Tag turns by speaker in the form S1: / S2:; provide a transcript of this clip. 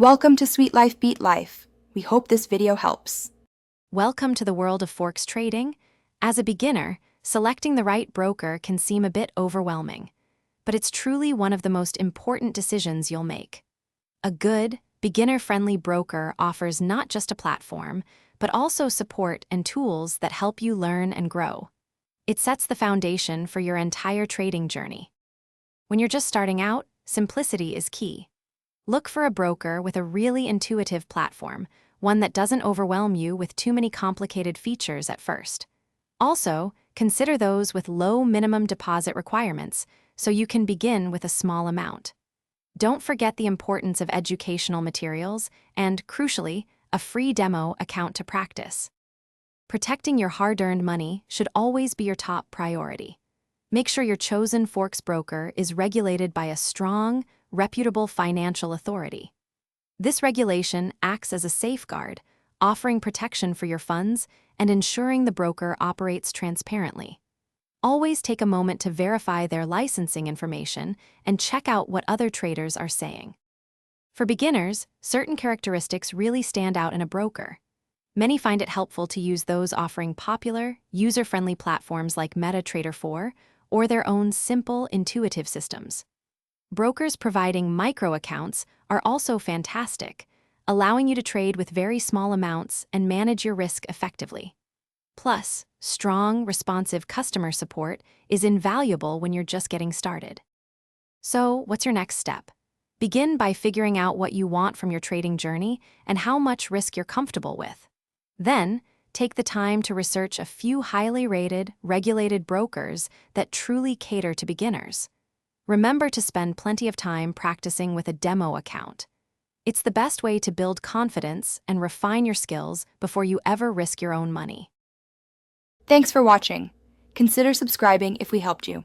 S1: Welcome to Sweet Life Beat Life. We hope this video helps.
S2: Welcome to the world of Forex trading. As a beginner, selecting the right broker can seem a bit overwhelming, but it's truly one of the most important decisions you'll make. A good, beginner-friendly broker offers not just a platform, but also support and tools that help you learn and grow. It sets the foundation for your entire trading journey. When you're just starting out, simplicity is key. Look for a broker with a really intuitive platform, one that doesn't overwhelm you with too many complicated features at first. Also, consider those with low minimum deposit requirements, so you can begin with a small amount. Don't forget the importance of educational materials and, crucially, a free demo account to practice. Protecting your hard-earned money should always be your top priority. Make sure your chosen Forex broker is regulated by a strong, reputable financial authority. This regulation acts as a safeguard, offering protection for your funds and ensuring the broker operates transparently. Always take a moment to verify their licensing information and check out what other traders are saying. For beginners, certain characteristics really stand out in a broker. Many find it helpful to use those offering popular, user-friendly platforms like MetaTrader 4 or their own simple, intuitive systems. Brokers providing micro accounts are also fantastic, allowing you to trade with very small amounts and manage your risk effectively. Plus, strong, responsive customer support is invaluable when you're just getting started. So, what's your next step? Begin by figuring out what you want from your trading journey and how much risk you're comfortable with. Then, take the time to research a few highly rated, regulated brokers that truly cater to beginners. Remember to spend plenty of time practicing with a demo account. It's the best way to build confidence and refine your skills before you ever risk your own money.
S1: Thanks for watching. Consider subscribing if we helped you.